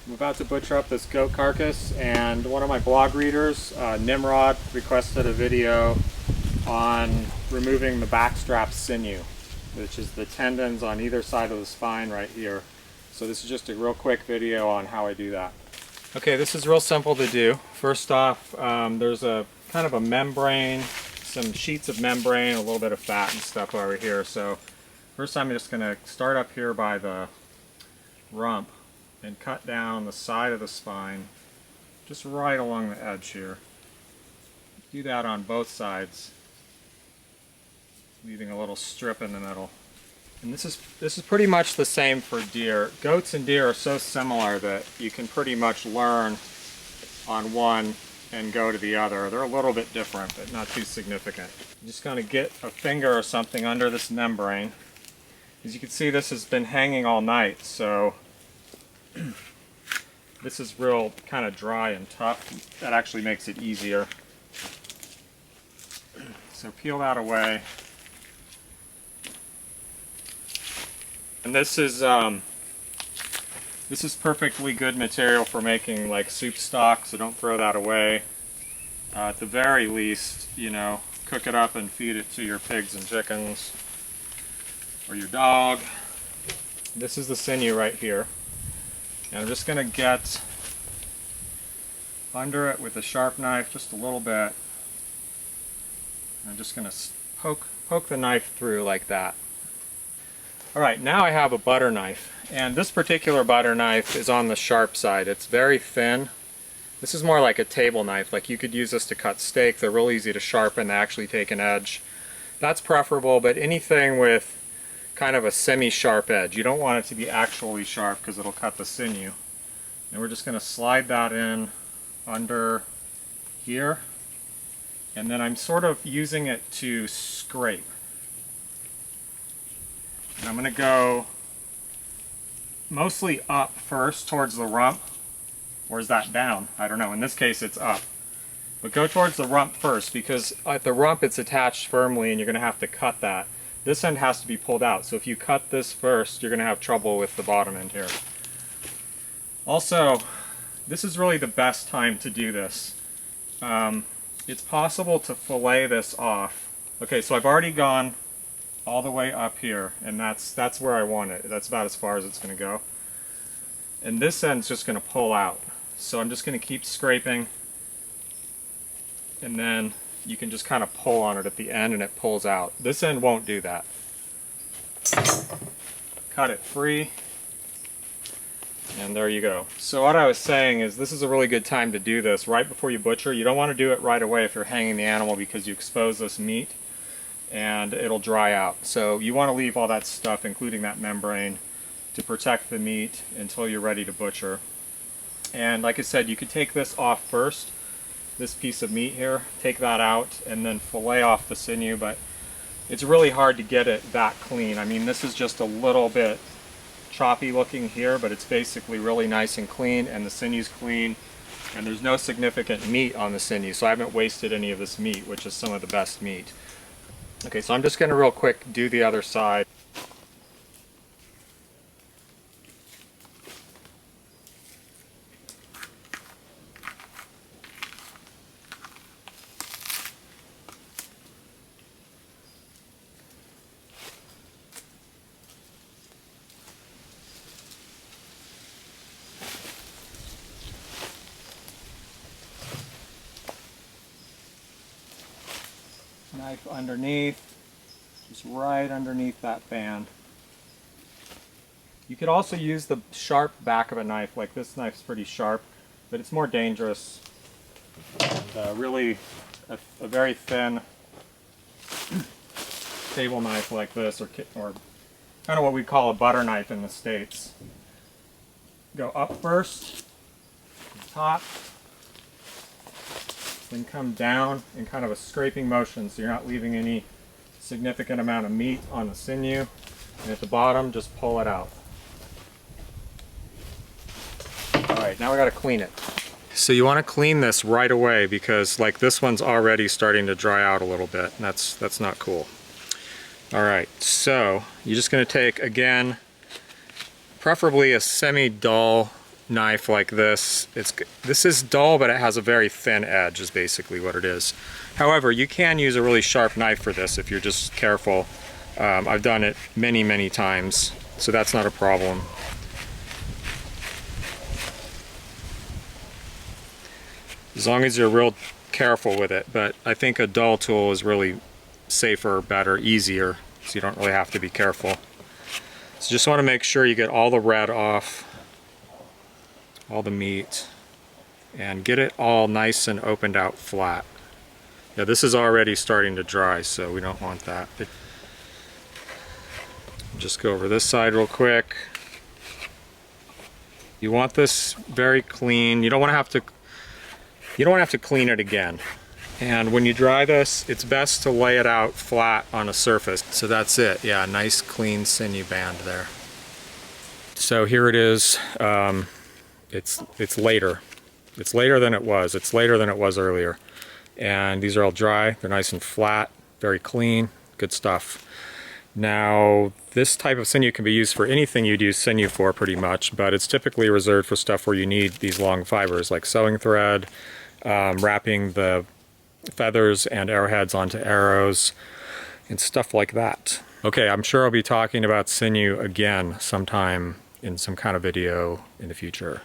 I'm about to butcher up this goat carcass, and one of my blog readers, Nimrod, requested a video on removing the backstrap sinew, which is the tendons on either side of the spine right here. So this is just a real quick video on how I do that. Okay, this is real simple to do. First off, there's a kind of a membrane, some sheets of membrane, a little bit of fat and stuff over here. So first I'm just going to start up here by the rump and cut down the side of the spine, just right along the edge here. Do that on both sides, leaving a little strip in the middle. And this is pretty much the same for deer. Goats and deer are so similar that you can pretty much learn on one and go to the other. They're a little bit different, but not too significant. I'm just going to get a finger or something under this membrane. As you can see, this has been hanging all night, so this is real kind of dry and tough. That actually makes it easier. So peel that away. And this is perfectly good material for making like soup stock, so don't throw that away. At the very least, you know, cook it up and feed it to your pigs and chickens or your dog. This is the sinew right here. And I'm just going to get under it with a sharp knife just a little bit. I'm just going to poke the knife through like that. Alright, now I have a butter knife, and this particular butter knife is on the sharp side. It's very thin. This is more like a table knife. Like, you could use this to cut steak. They're real easy to sharpen. They actually take an edge. That's preferable, but anything with kind of a semi-sharp edge. You don't want it to be actually sharp because it'll cut the sinew. And we're just going to slide that in under here, and then I'm sort of using it to scrape. And I'm going to go mostly up first towards the rump. Or is that down? I don't know. In this case it's up. But go towards the rump first, because at the rump it's attached firmly and you're going to have to cut that. This end has to be pulled out, so if you cut this first, you're going to have trouble with the bottom end here. Also, this is really the best time to do this. It's possible to fillet this off. Okay, so I've already gone all the way up here, and that's where I want it. That's about as far as it's going to go. And this end's just going to pull out. So I'm just going to keep scraping, and then you can just kind of pull on it at the end and it pulls out. This end won't do that. Cut it free, and there you go. So what I was saying is, this is a really good time to do this right before you butcher. You don't want to do it right away if you're hanging the animal, because you expose this meat and it'll dry out. So you want to leave all that stuff, including that membrane, to protect the meat until you're ready to butcher. And like I said, you could take this off first, this piece of meat here, take that out, and then fillet off the sinew, but it's really hard to get it that clean. I mean, this is just a little bit choppy looking here, but it's basically really nice and clean, and the sinew's clean, and there's no significant meat on the sinew, so I haven't wasted any of this meat, which is some of the best meat. Okay, so I'm just going to real quick do the other side. Knife underneath, just right underneath that band. You could also use the sharp back of a knife, like this knife's pretty sharp, but it's more dangerous. And really a very thin table knife like this, or kind of what we call a butter knife in the States. Go up first, top, then come down in kind of a scraping motion, so you're not leaving any significant amount of meat on the sinew. And at the bottom, just pull it out. Alright, now we got to clean it. So you want to clean this right away, because like this one's already starting to dry out a little bit, and that's not cool. Alright, so you're just going to take, again, preferably a semi-dull knife like this, this is dull, but it has a very thin edge is basically what it is. However, you can use a really sharp knife for this if you're just careful. I've done it many times, so that's not a problem. As long as you're real careful with it, but I think a dull tool is really safer, better, easier, so you don't really have to be careful. So just want to make sure you get all the red off, all the meat, and get it all nice and opened out flat. Yeah, this is already starting to dry, so we don't want that. Just go over this side real quick. You want this very clean. You don't want to have to clean it again. And when you dry this, it's best to lay it out flat on a surface. So that's it. Yeah, nice clean sinew band there. So here it is. It's later. It's later than it was. It's later than it was earlier. And these are all dry. They're nice and flat, very clean, good stuff. Now, this type of sinew can be used for anything you'd use sinew for pretty much, but it's typically reserved for stuff where you need these long fibers like sewing thread, wrapping the feathers and arrowheads onto arrows, and stuff like that. Okay, I'm sure I'll be talking about sinew again sometime in some kind of video in the future.